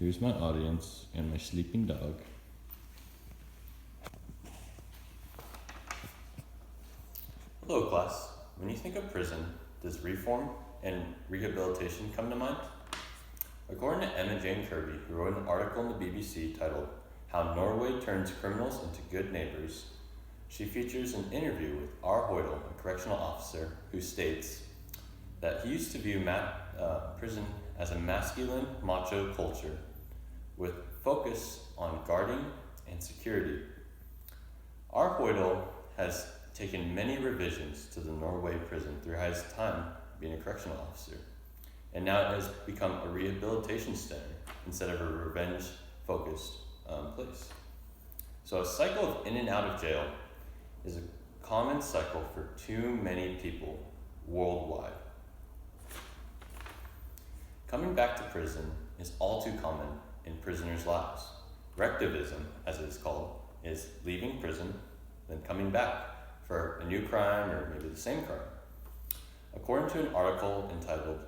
Here's my audience and my sleeping dog. Hello class. When you think of prison, does reform and rehabilitation come to mind? According to Emma Jane Kirby, who wrote an article in the BBC titled How Norway Turns Criminals into Good Neighbors, she features an interview with R. Hoydel, a correctional officer, who states that he used to view prison as a masculine, macho culture with focus on guarding and security. R. Hoydel has taken many revisions to the Norway prison throughout his time being a correctional officer, and now it has become a rehabilitation center instead of a revenge-focused place. So a cycle of in and out of jail is a common cycle for too many people worldwide. Coming back to prison is all too common in prisoners' lives. Recidivism, as it is called, is leaving prison, then coming back for a new crime or maybe the same crime. According to an article entitled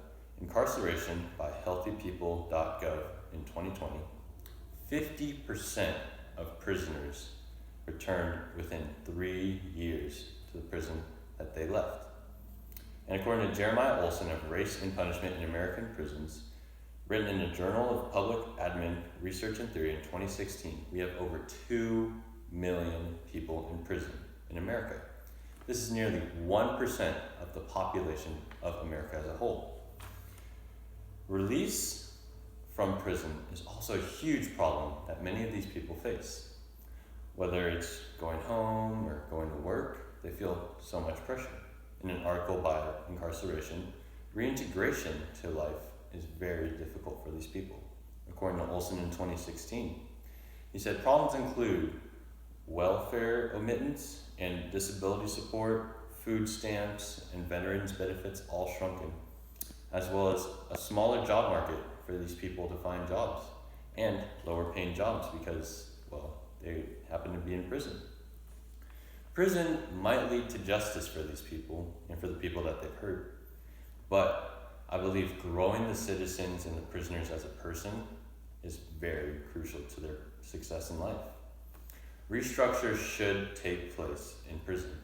Incarceration by HealthyPeople.gov in 2020, 50% of prisoners returned within 3 years to the prison that they left. And according to Jeremiah Olson of Race and Punishment in American Prisons, written in the Journal of Public Admin Research and Theory in 2016, we have over 2 million people in prison in America. This is nearly 1% of the population of America as a whole. Release from prison is also a huge problem that many of these people face. Whether it's going home or going to work, they feel so much pressure. In an article by Incarceration, reintegration to life is very difficult for these people. According to Olson in 2016, he said problems include welfare omittance and disability support, food stamps, and veterans benefits all shrunken, as well as a smaller job market for these people to find jobs, and lower paying jobs because, well, they happen to be in prison. Prison might lead to justice for these people and for the people that they've hurt, but I believe growing the citizens and the prisoners as a person is very crucial to their success in life. Restructure should take place in prison.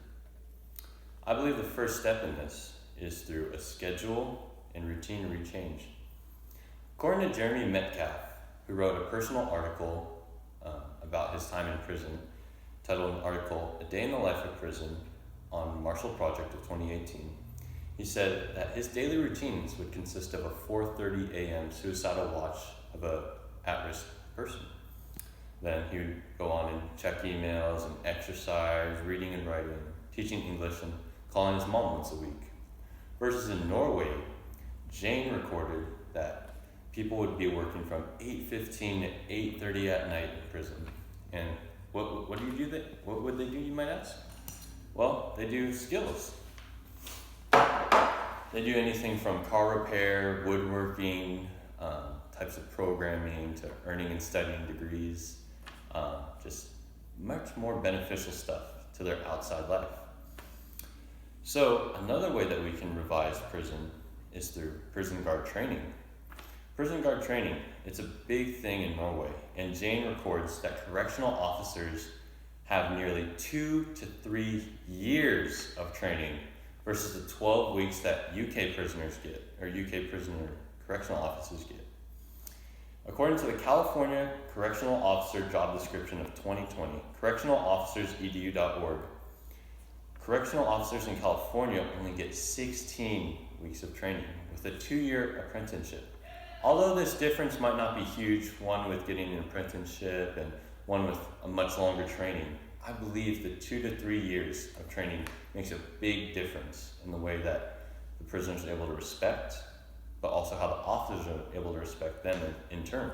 I believe the first step in this is through a schedule and routine rechange. According to Jeremy Metcalf, who wrote a personal article about his time in prison, titled an article, A Day in the Life of Prison, on Marshall Project of 2018, he said that his daily routines would consist of a 4:30 a.m. suicidal watch of a at-risk person. Then he would go on and check emails and exercise, reading and writing, teaching English, and calling his mom once a week. Versus in Norway, Jane recorded that people would be working from 8:15 to 8:30 at night in prison. And what do you do? What would they do, you might ask? Well, they do skills. They do anything from car repair, woodworking, types of programming, to earning and studying degrees, just much more beneficial stuff to their outside life. So another way that we can revise prison is through prison guard training. Prison guard training, it's a big thing in Norway, and Jane records that correctional officers have nearly 2 to 3 years of training versus the 12 weeks that UK prisoners get, or UK prisoner correctional officers get. According to the California Correctional Officer Job Description of 2020, correctionalofficersedu.org, correctional officers in California only get 16 weeks of training with a 2-year apprenticeship. Although this difference might not be huge, one with getting an apprenticeship and one with a much longer training, I believe the 2 to 3 years of training makes a big difference in the way that the prisoners are able to respect, but also how the officers are able to respect them in turn.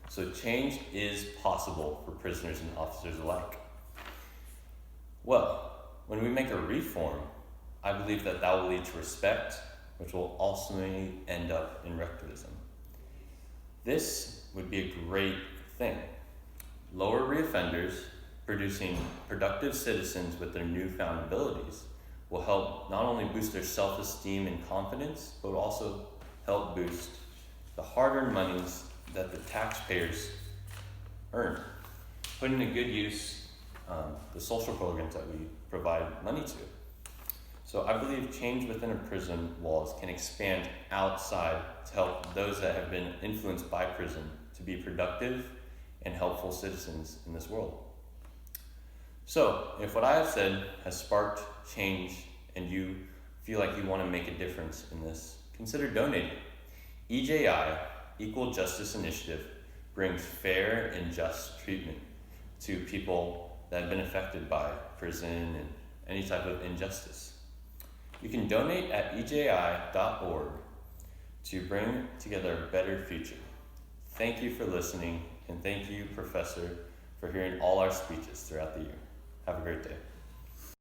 So change is possible for prisoners and officers alike. Well, when we make a reform, I believe that will lead to respect, which will ultimately end up in recidivism. This would be a great thing. Lower reoffenders, producing productive citizens with their newfound abilities, will help not only boost their self-esteem and confidence, but also help boost the hard-earned monies that the taxpayers earn, putting to good use the social programs that we provide money to. So I believe change within a prison walls can expand outside to help those that have been influenced by prison to be productive and helpful citizens in this world. So if what I have said has sparked change and you feel like you want to make a difference in this, consider donating. EJI, Equal Justice Initiative, brings fair and just treatment to people that have been affected by prison and any type of injustice. You can donate at eji.org to bring together a better future. Thank you for listening, and thank you, Professor, for hearing all our speeches throughout the year. Have a great day.